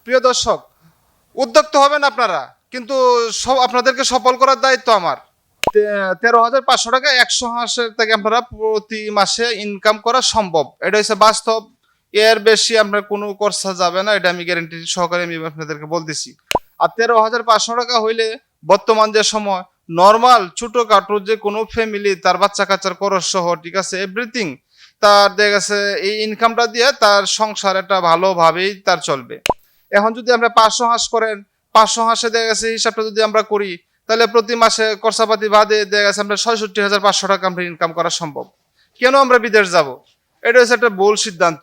প্রিয় দর্শক, উদ্যোক্তা হবেন আপনারা, কিন্তু আপনাদেরকে সফল করার দায়িত্ব আমার। 13,500 টাকা 100 হাঁসের থেকে আপনারা প্রতি মাসে ইনকাম করা সম্ভব। এটা হচ্ছে বাস্তব। এর বেশি আপনার কোনো খরচা যাবে না, এটা আমি গ্যারেন্টি সহকারে আমি আপনাদেরকে বলতেছি। আর 13,500 টাকা হইলে বর্তমান যে সময় নর্মাল ছোটখাটো যে কোনো ফ্যামিলি তার বাচ্চা কাচ্চার খরচ সহ, ঠিক আছে, এভরিথিং তার দেখা গেছে এই ইনকামটা দিয়ে তার সংসার একটা ভালোভাবেই তার চলবে। এখন যদি আমরা 500 হাঁস করেন, 500 হাঁসে দেখা গেছে হিসাবটা যদি আমরা করি, তাহলে প্রতি মাসে খরচাপাতি বাদে দেখা গেছে আমরা 66,500 টাকা আমরা ইনকাম করা সম্ভব। কেন আমরা বিদেশ যাব? এটা হচ্ছে একটা ভুল সিদ্ধান্ত,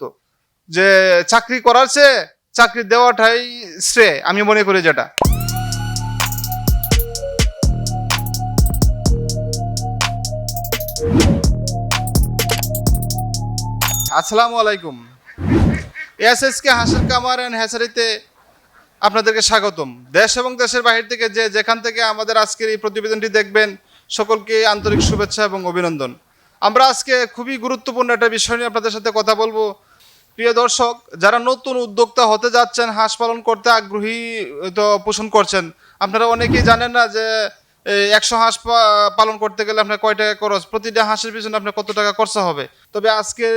যে চাকরি করার চেয়ে চাকরি দেওয়াটাই শ্রেয় আমি মনে করি। যেটা আসসালামু আলাইকুম। এসএসকে হাঁসের কামার অ্যান্ড হ্যাচারিতে আপনাদেরকে স্বাগতম। দেশ এবং দেশের বাহির থেকে যে যেখান থেকে আমাদের আজকের এই প্রতিবেদনটি দেখবেন, সকলকে আন্তরিক শুভেচ্ছা এবং অভিনন্দন। আমরা আজকে খুবই গুরুত্বপূর্ণ একটা বিষয় নিয়ে আপনাদের সাথে কথা বলবো। প্রিয় দর্শক, যারা নতুন উদ্যোক্তা হতে যাচ্ছেন, হাঁস পালন করতে আগ্রহী তো পোষণ করছেন, আপনারা অনেকেই জানেন না যে 100 হাঁস পালন করতে গেলে আপনার কয় টাকা খরচ, প্রতিটা হাঁসের পিছনে আপনার কত টাকা খরচা হবে। তবে আজকের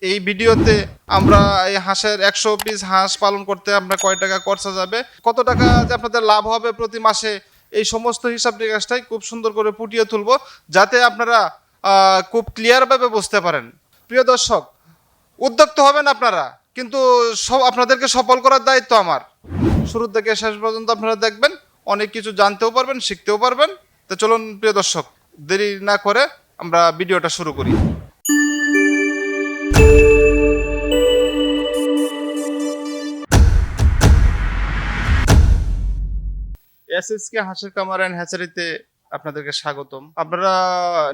এই ভিডিওতে আমরা এই হাঁসের 100 পিস হাঁস পালন করতে আপনার কয় টাকা খরচা যাবে, কত টাকা যে আপনাদের লাভ হবে প্রতি মাসে, এই সমস্ত হিসাব নিকাশটাই খুব সুন্দর করে ফুটিয়ে তুলব, যাতে আপনারা খুব ক্লিয়ারভাবে বুঝতে পারেন। প্রিয় দর্শক, উদ্যোক্তা হবেন আপনারা, কিন্তু আপনাদেরকে সফল করার দায়িত্ব আমার। শুরু থেকে শেষ পর্যন্ত আপনারা দেখবেন, অনেক কিছু জানতেও পারবেন, শিখতেও পারবেন। তো চলুন প্রিয় দর্শক, দেরি না করে আমরা ভিডিওটা শুরু করি। এসএসকে হাঁসের কামার অ্যান্ড হ্যাচারিতে আপনাদেরকে স্বাগতম। আপনারা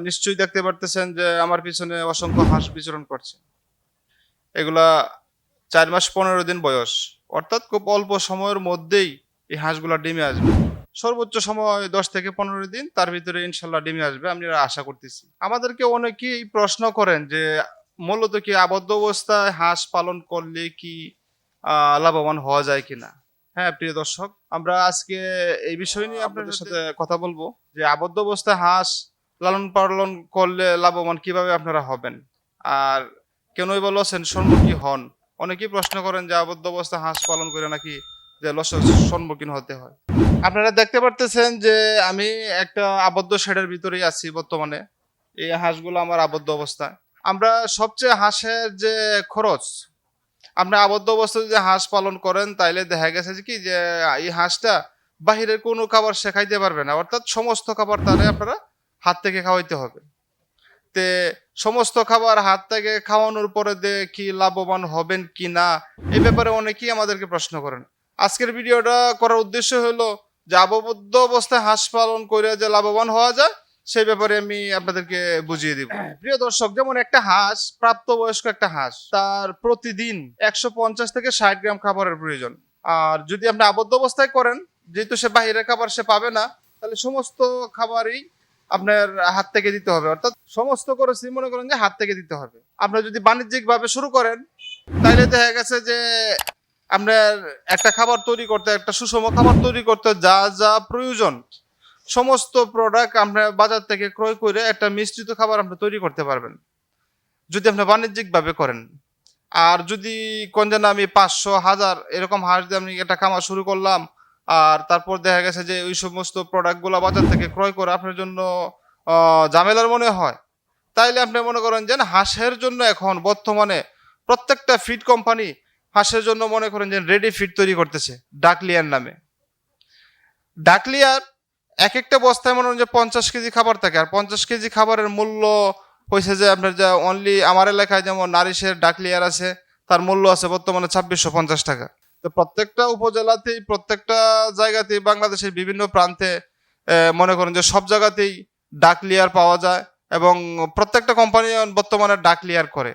নিশ্চয়ই দেখতে পারতেছেন যে আমার পিছনে অসংখ্য হাঁস বিচরণ করছে। এগুলা 4 মাস 15 দিন বয়স, অর্থাৎ খুব অল্প সময়ের মধ্যেই এই হাঁসগুলা ডিমে আসবে। সর্বোচ্চ সময় 10 থেকে 15 দিন, তার ভিতরে ইনশাল্লাহ ডিমে আসবে, আমি আশা করতেছি। আমাদেরকে অনেকেই প্রশ্ন করেন যে মূলত কি আবদ্ধ অবস্থায় হাঁস পালন করলে কি লাভবান হওয়া যায় কিনা। হ্যাঁ প্রিয় দর্শক, আমরা আজকে এই বিষয় নিয়ে আপনাদের সাথে কথা বলবো যে আবদ্ধ অবস্থায় হাঁস লালন পালন করলে লাভবান কিভাবে আপনারা হবেন, আর কেনই বা লসের সম্মুখীন হন। অনেকেই প্রশ্ন করেন যে আবদ্ধ অবস্থায় হাঁস পালন করে নাকি যে লসের সম্মুখীন হতে হয়। আপনারা দেখতে পারতেছেন যে আমি একটা আবদ্ধ শেডের ভিতরেই আছি বর্তমানে। এই হাঁসগুলো আমার আবদ্ধ অবস্থায়। আমরা সবচেয়ে হাঁসের যে খরচ, আপনি আবদ্ধ অবস্থায় যদি হাঁস পালন করেন, তাইলে দেখা গেছে কি যে এই হাঁসটা বাহিরের কোনো খাবার সে খাইতে পারবে না, অর্থাৎ সমস্ত খাবার তারে আপনারা হাত থেকে খাওয়াইতে হবে। তে সমস্ত খাবার হাত থেকে খাওয়ানোর পরে কি লাভবান হবেন কি না, এই ব্যাপারে অনেকেই আমাদেরকে প্রশ্ন করেন। আজকের ভিডিওটা করার উদ্দেশ্য হলো যে আবদ্ধ অবস্থায় হাঁস পালন করে যে লাভবান হওয়া যায়, সেই ব্যাপারে আমি আপনাদেরকে বুঝিয়ে দিব। প্রিয় দর্শক, যেমন একটা হাঁস, প্রাপ্তবয়স্ক একটা হাঁস, তার প্রতিদিন 150 থেকে 60 গ্রাম খাবারের প্রয়োজন। আর যদি আপনি আবদ্ধ অবস্থায় করেন, যেহেতু সে বাহিরের খাবার সে পাবে না, তাহলে সমস্ত খাবারই আপনার হাত থেকে দিতে হবে, অর্থাৎ সমস্ত খরচই মনে করেন যে হাত থেকে দিতে হবে। আপনার যদি বাণিজ্যিক ভাবে শুরু করেন, তাহলে দেখা গেছে যে আপনার একটা খাবার তৈরি করতে, একটা সুষম খাবার তৈরি করতে যা যা প্রয়োজন, সমস্ত প্রোডাক্ট আপনার বাজার থেকে ক্রয় করে একটা মিশ্রিত খাবার আপনি তৈরি করতে পারবেন, যদি আপনি বাণিজ্যিক ভাবে করেন। আর যদি কোন যেন আমি 500, 1000 এরকম হাঁস দিয়ে আমি একটা খামার শুরু করলাম, আর তারপর দেখা গেছে যে ওই সমস্ত প্রোডাক্টগুলো বাজার থেকে ক্রয় করে আপনার জন্য ঝামেলার মনে হয়, তাইলে আপনি মনে করেন যে হাঁসের জন্য এখন বর্তমানে প্রত্যেকটা ফিড কোম্পানি হাঁসের জন্য মনে করেন যে রেডি ফিড তৈরি করতেছে ডাকলিয়ার নামে। ডাকলিয়ার এক একটা বস্তায় মনে করেন যে 50 কেজি খাবার থাকে, আর 50 কেজি খাবারের মূল্য হয়েছে যে আপনার যা অনলি আমার এলাকায় যেমন নারিশের ডাকলিয়ার আছে, তার মূল্য আছে বর্তমানে 2650 টাকা। তো প্রত্যেকটা উপজেলাতেই, প্রত্যেকটা জায়গাতেই, বাংলাদেশের বিভিন্ন প্রান্তে মনে করেন যে সব জায়গাতেই ডাকলিয়ার পাওয়া যায়, এবং প্রত্যেকটা কোম্পানি বর্তমানে ডাকলিয়ার করে।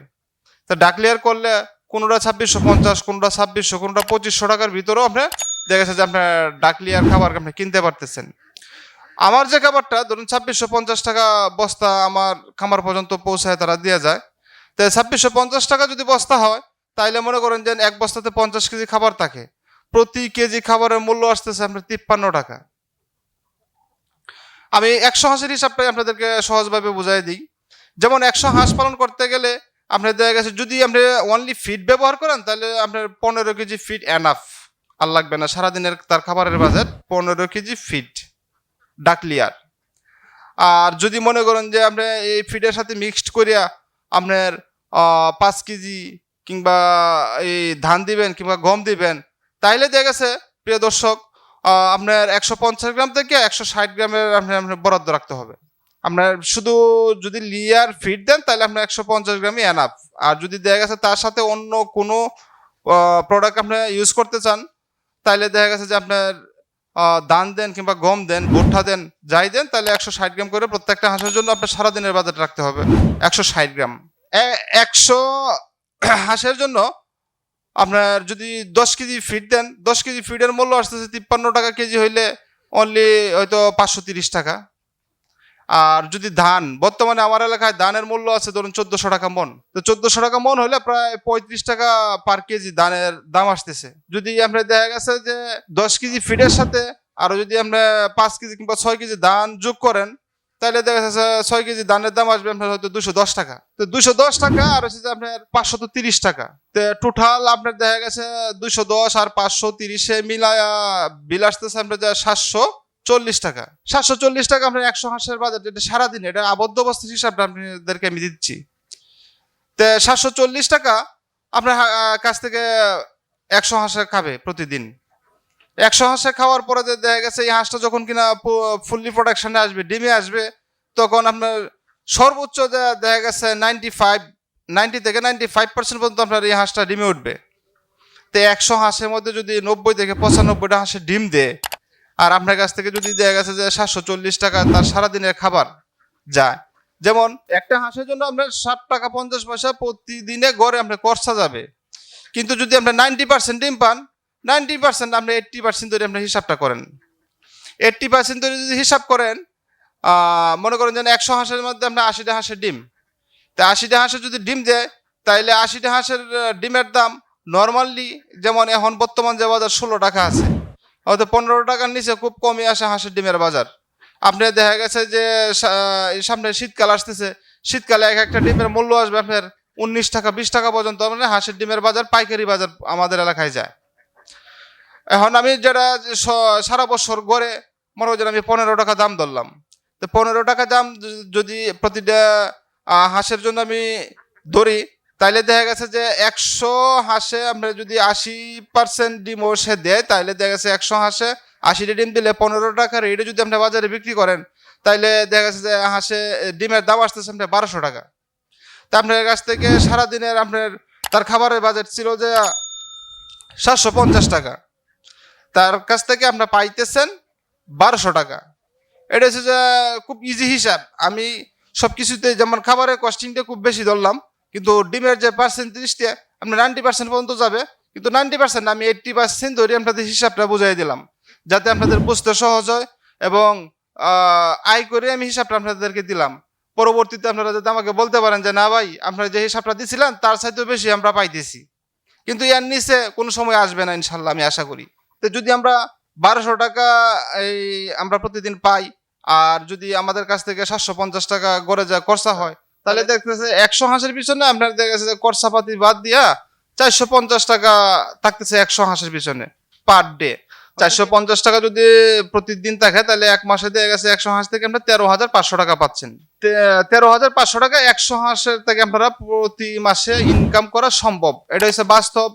তো ডাকলিয়ার করলে কোনোটা 2650, কোনোটা 2600, কোনোটা 2500 টাকার ভিতরেও আপনি দেখা যাচ্ছে যে আপনার ডাকলিয়ার খাবার আপনি কিনতে পারতেছেন। আমার যে খাবারটা ধরুন 2650 টাকা বস্তা আমার খামার পর্যন্ত পৌঁছায় তারা দিয়ে যায়। তো 2650 টাকা যদি বস্তা হয়, তাইলে মনে করেন যে এক বস্তাতে 50 কেজি খাবার থাকে। প্রতি কেজি খাবারের মূল্য আসতেছে আপনার 53 টাকা। আমি 100 হাঁসের হিসাবটাই আপনাদেরকে সহজভাবে বুঝাই দিই। যেমন 100 হাঁস পালন করতে গেলে আপনার দেখা গেছে যদি আপনি অনলি ফিড ব্যবহার করেন তাহলে আপনার 15 কেজি ফিড এনাফ, আর লাগবে না। সারাদিনের তার খাবারের বাজেট 15 কেজি ফিড ডাকলিয়ার। আর যদি মনে করেন যে আপনি এই ফিডের সাথে মিক্সড করিয়া আপনার 5 কেজি কিংবা এই ধান দিবেন কিংবা গম দিবেন, তাইলে দেখা গেছে প্রিয় দর্শক আপনার 150 গ্রাম থেকে 160 গ্রামের আপনার বরাদ্দ রাখতে হবে। আপনার শুধু যদি লিয়ার ফিড দেন তাহলে আপনার 150 গ্রামই এনাফ। আর যদি দেখা গেছে তার সাথে অন্য কোনো প্রোডাক্ট আপনি ইউজ করতে চান, তাহলে দেখা গেছে যে আপনার ধান দেন কিংবা গম দেন, ভুট্টা দেন, যাই দেন, তাহলে 160 গ্রাম করে প্রত্যেকটা হাঁসের জন্য আপনার সারাদিনের বাজেট রাখতে হবে 160 গ্রাম। 100 হাঁসের জন্য আপনার যদি 10 কেজি ফিড দেন, 10 কেজি ফিডের মূল্য আসতেছে 53 টাকা কেজি, হইলে অনলি হয়তো 530 টাকা। আর যদি ধান, বর্তমানে আমার এলাকায় ধানের মূল্য আছে ধরুন 1400 টাকা মন, তো 1400 টাকা মন হলে প্রায় 35 টাকা পার কেজি ধানের দাম আসতেছে। যদি আপনার দেখা গেছে যে 10 কেজি ফিডের সাথে আরো যদি আমরা 5 কেজি কিংবা 6 কেজি ধান যোগ করেন, তাহলে দেখা যাচ্ছে 6 কেজি ধানের দাম আসবে আপনার হয়তো 210 টাকা। তো 210 টাকা আর হচ্ছে যে আপনার 530 টাকা, তো টোটাল আপনার দেখা গেছে 210 আর 530 মিলায়া বিল আসতেছে আপনার 740 টাকা। 740 টাকা আপনার 100 হাঁসের বাজার, এটা সারাদিন, এটা আবদ্ধ অবস্থার হিসাবটা আপনাদেরকে আমি দিচ্ছি। তো 740 টাকা আপনার কাছ থেকে 100 হাঁসে খাবে প্রতিদিন। 100 হাঁসে খাওয়ার পরে দেখা গেছে এই হাঁসটা যখন কিনা ফুললি প্রোডাকশনে আসবে, ডিমে আসবে, তখন আপনার সর্বোচ্চ দেখা গেছে 90 থেকে 95% পর্যন্ত আপনার এই হাঁসটা ডিমে উঠবে। তো 100 হাঁসের মধ্যে যদি 90 থেকে 95টা হাঁসের ডিম দেয়, আর আপনার কাছ থেকে যদি দেখা গেছে যে 740 টাকা তার সারাদিনের খাবার যায়, যেমন একটা হাঁসের জন্য আপনার 7 টাকা 50 পয়সা প্রতিদিনে গড়ে আপনার খরচা যাবে। কিন্তু যদি আপনার 90% ডিম পান, 90% আপনি 80% ধরে আপনার হিসাবটা করেন। 80% ধরে যদি হিসাব করেন, মনে করেন যেন 100 হাঁসের মধ্যে আপনার 80টা হাঁসের ডিম, তা 80টা হাঁসের যদি ডিম দেয়, তাইলে 80টা হাঁসের ডিমের দাম নর্মালি, যেমন এখন বর্তমান যে বাজার 16 টাকা আছে, হয়তো 15 টাকার নিচে খুব কমই আসে হাঁসের ডিমের বাজার। আপনি দেখা গেছে যে সামনে শীতকাল আসতেছে, শীতকালে এক একটা ডিমের মূল্য আসবে আপনার 19 টাকা 20 টাকা পর্যন্ত মানে হাঁসের ডিমের বাজার, পাইকারি বাজার আমাদের এলাকায় যায়। এখন আমি যেটা সারা বছর গড়ে মনে করেন আমি 15 টাকা দাম ধরলাম, তো 15 টাকা দাম যদি প্রতিটা হাঁসের জন্য আমি ধরি, তাইলে দেখা গেছে যে 100 হাঁসে আমরা যদি 80% ডিমও সে দেয়, তাইলে দেখা গেছে 100 হাঁসে 80টা ডিম দিলে 15 টাকা রেটে যদি আপনি বাজারে বিক্রি করেন, তাইলে দেখা গেছে যে হাঁসে ডিমের দাম আসতেছে আপনার 1200 টাকা। তা আপনার কাছ থেকে সারাদিনের আপনার তার খাবারের বাজেট ছিল যে 750 টাকা, তার কাছ থেকে আপনার পাইতেছেন 1200 টাকা। এটা হচ্ছে যে খুব ইজি হিসাব। আমি সব কিছুতে যেমন খাবারের কস্টিংটা খুব বেশি ধরলাম, কিন্তু ডিমের যে পার্সেন্টেজটা আপনার 90% পর্যন্ত যাবে, কিন্তু 90% আমি 80% ধরে আপনাদের হিসাবটা বুঝাই দিলাম, যাতে আপনাদের বুঝতে সহজ হয়। এবং আয় করে আমি হিসাবটা আপনাদেরকে দিলাম। পরবর্তীতে আপনারা যাতে আমাকে বলতে পারেন যে না ভাই, আপনারা যে হিসাবটা দিছিলেন তার চাইতেও বেশি আমরা পাইতেছি, কিন্তু এর নিচে কোনো সময় আসবে না ইনশাল্লাহ, আমি আশা করি। তো যদি আমরা 1200 টাকা এই আমরা প্রতিদিন পাই, আর যদি আমাদের কাছ থেকে 750 টাকা গড়ে যা খরচা হয়, তাহলে দেখতেছে 100 হাঁসের পিছনে আপনার দেখা গেছে যে খরচাপাতি বাদ দিয়া 450 টাকা থাকতেছে 100 হাঁসের পিছনে পার ডে। 450 টাকা যদি প্রতিদিন থাকে, তাহলে এক মাসে দেখা গেছে 100 হাঁস থেকে আপনার 13,500 টাকা পাচ্ছেন। 13,500 টাকা 100 হাঁসের থেকে আপনারা প্রতি মাসে ইনকাম করা সম্ভব, এটা হচ্ছে বাস্তব।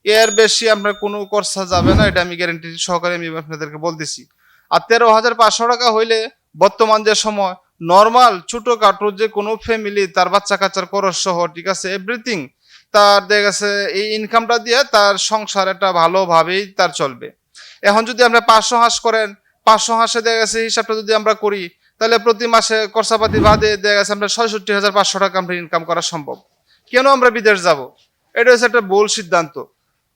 এর বেশি আপনার কোনো খরচা যাবে না, এটা আমি গ্যারান্টি সহকারে আমি আপনাদেরকে বলতেছি। আর 13,500 টাকা হইলে বর্তমান যে সময় নর্মাল ছোটখাটো যে কোনো ফ্যামিলি তার বাচ্চা কাচ্চার খরচ সহ, ঠিক আছে, এভরিথিং, তার দেখা গেছে এই ইনকামটা দিয়ে তার সংসার একটা ভালোভাবেই তার চলবে। এখন যদি আমরা 500 হাঁস করেন, 500 হাঁসে দেখা গেছে হিসাবটা যদি আমরা করি, তাহলে প্রতি মাসে খরচাপাতি বাদে দেখা গেছে আমরা 66,500 টাকা আমরা ইনকাম করা সম্ভব। কেন আমরা বিদেশ যাব? এটা হচ্ছে একটা ভুল সিদ্ধান্ত,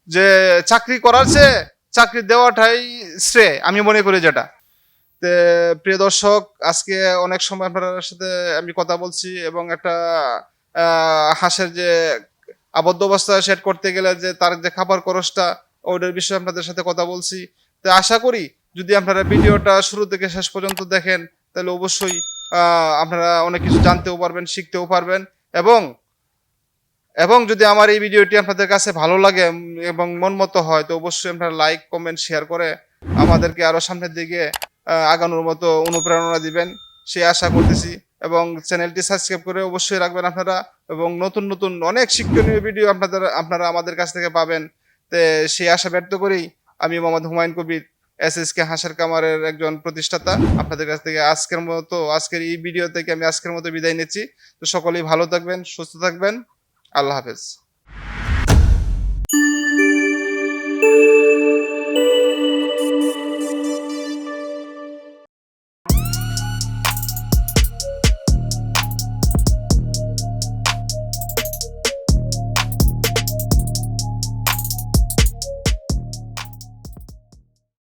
যে চাকরি করার চেয়ে চাকরি দেওয়াটাই শ্রেয়, আমি মনে করি যেটা। প্রিয় দর্শক, আজকে অনেক সময় আপনার সাথে আমি কথা বলছি, এবং একটা হাঁসের যে আবদ্ধ অবস্থা সেট করতে গেলে যে তার যে খাবার খরচটা ওটার বিষয়ে আপনাদের সাথে কথা বলছি। তো আশা করি যদি আপনারা ভিডিওটা শুরু থেকে শেষ পর্যন্ত দেখেন তাহলে অবশ্যই আপনারা অনেক কিছু জানতেও পারবেন, শিখতেও পারবেন। এবং এবং যদি আমার এই ভিডিওটি আপনাদের কাছে ভালো লাগে এবং মন মতো হয়, তো অবশ্যই আপনারা লাইক, কমেন্ট, শেয়ার করে আমাদেরকে আরো সামনের দিকে আগানোর মতো অনুপ্রেরণা দিবেন, সে আশা করতেছি। এবং চ্যানেলটি সাবস্ক্রাইব করে অবশ্যই রাখবেন আপনারা। এবং নতুন নতুন অনেক শিক্ষণীয় ভিডিও আপনারা আমাদের কাছ থেকে পাবেন। তো সেই আশা ব্যক্ত করেই আমি মোহাম্মদ হুমায়ুন কবির, SSK হাঁসের কামারের একজন প্রতিষ্ঠাতা, আপনাদের কাছ থেকে আজকের এই ভিডিও থেকে আমি আজকের মতো বিদায় নিচ্ছি। তো সকলেই ভালো থাকবেন, সুস্থ থাকবেন। আল্লাহ হাফেজ।